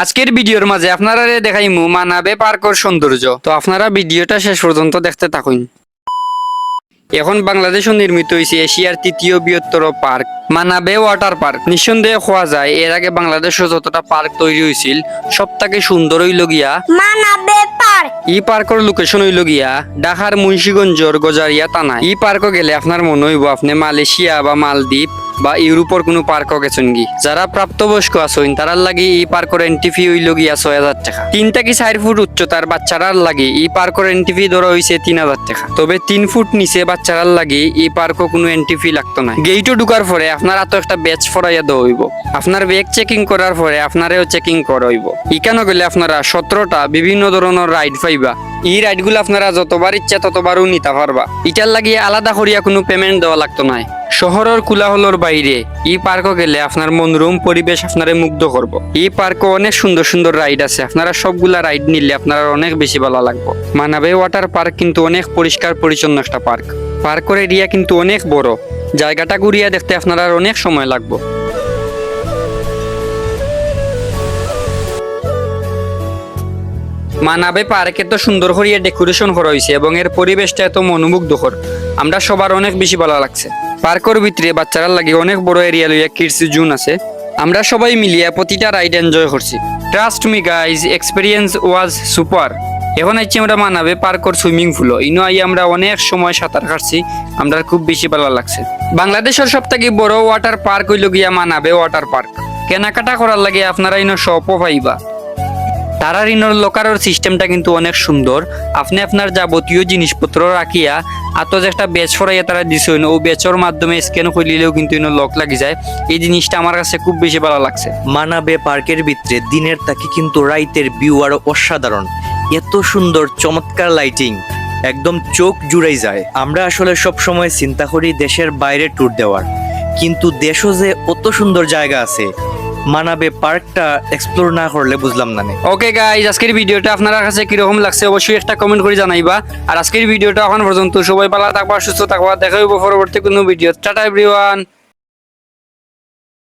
আজকের ভিডিওর মাঝে আপনারা দেখাইমু মানাবে পার্কর সৌন্দর্য। তো আপনারা ভিডিওটা শেষ পর্যন্ত দেখতে থাকুন। এখন বাংলাদেশে নির্মিত হয়েছে এশিয়ার তৃতীয় বৃহত্তর পার্ক মানাবে ওয়াটার পার্ক। নিঃসন্দেহে হওয়া যায় এর আগে বাংলাদেশে যতটা পার্ক তৈরি হয়েছিল সব থেকে সুন্দর হইল গিয়া মানাবে পার্ক। ই পার্কের লোকেশন হইল গিয়া ঢাকার মুন্সিগঞ্জর গজারিয়া থানা। ই পার্কে গেলে আপনার মনে হইব আপনি মালয়েশিয়া বা মালদ্বীপ বা ইউরোপের কোনো পার্কও গেছেন গি। যারা প্রাপ্তবয়স্ক আছেন তারার লাগি এই পার্কের এন্ট্রি ফি হইল গিয়া ৬,০০০ টাকা। ৩ থেকে ৪ ফুট উচ্চতার বাচ্চারার লাগি এই পার্কের এন্ট্রি ফি ধরা হইছে ৩,০০০ টাকা। তবে ৩ ফুট নিচে বাচ্চারার লাগি এই পার্কও কোনো এন্ট্রি ফি লাগতো না। গেইটও ঢুকার পরে আপনার তো একটা ব্যাচ ফরাইয়া দেওয়া হইব। আপনার ব্যাগ চেকিং করার পরে আপনারেও চেকিং করা হইব। ইকানো গেলে আপনারা ১৭টা বিভিন্ন ধরনের রাইড পাইবা। এই রাইডগুলো আপনারা যতবার ইচ্ছা ততবারও নিতে পারবা। এটার লাগিয়ে আলাদা করিয়া কোনো পেমেন্ট দেওয়া লাগতো না। শহরের কোলাহলের বাইরে এই পার্কে গেলে আপনার মনোরম পরিবেশ আপনারে মুগ্ধ করব। এই পার্কে অনেক সুন্দর সুন্দর রাইড আছে, আপনারা সবগুলা রাইড নিলে আপনার অনেক বেশি ভালো লাগবে। মানাবে ওয়াটার পার্ক কিন্তু অনেক পরিষ্কার পরিচ্ছন্ন একটা পার্ক। পার্কের এরিয়া কিন্তু অনেক বড়, জায়গাটা ঘুরিয়া দেখতে আপনার অনেক সময় লাগবে। মানাবে পার্কে তো সুন্দর করিয়া ডেকোরেশন করা হয়েছে এবং এর পরিবেশটা এত মনোমুগ্ধকর, আমরা সবার অনেক বেশি ভালো লাগছে। পার্কের ভিতরে বাচ্চারা লাগে অনেক বড় এরিয়া লইয়া কিডস জোন আছে। আমরা সবাই মিলিয়া প্রতিটা রাইড এনজয় করছি। ট্রাস্ট মি গাইজ, এক্সপিরিয়েন্স ওয়াজ সুপার। এখন আইছি আমরা মানাবে পার্কের সুইমিং পুলও। ইনো আই আমরা অনেক সময় সাঁতার কাটছি, আমরা খুব বেশি ভালো লাগছে। বাংলাদেশের সব থেকে বড় ওয়াটার পার্ক হইল গিয়া মানাবে ওয়াটার পার্ক। কেনাকাটা করার লাগে আপনারা ইনো শপও পাইবা। তারা ঋণের লকারের সিস্টেমটা কিন্তু অনেক সুন্দর। আপনি আপনার যাবতীয় জিনিসপত্র রাখিয়া যে একটা বেচ ফরাইয়া তারা দিছেন, ও বেচর মাধ্যমে স্ক্যান করলেও কিন্তু লক লাগি যায়। এই জিনিসটা আমার কাছে খুব বেশি ভালো লাগছে। মানাবে পার্কের ভিতরে দিনের তাকে কিন্তু রাইতের ভিউ আরো অসাধারণ। এত সুন্দর চমৎকার লাইটিং, একদম চোখ জুড়াই যায়। আমরা আসলে সব সময় চিন্তা করি দেশের বাইরে ট্যুর দেওয়ার, কিন্তু দেশও যে অত সুন্দর জায়গা আছে, মানাবে পার্কটা এক্সপ্লোর না করলে বুঝলাম না। ওকে গাইজ, আজকের ভিডিওটা আপনার কাছে কিরকম লাগছে অবশ্যই একটা কমেন্ট করে জানাইবা। আর আজকের ভিডিওটা এখন পর্যন্ত সবাই ভালো থাকবা, সুস্থ থাকবা। দেখা হইব পরবর্তী কোনো ভিডিও। Tata everyone.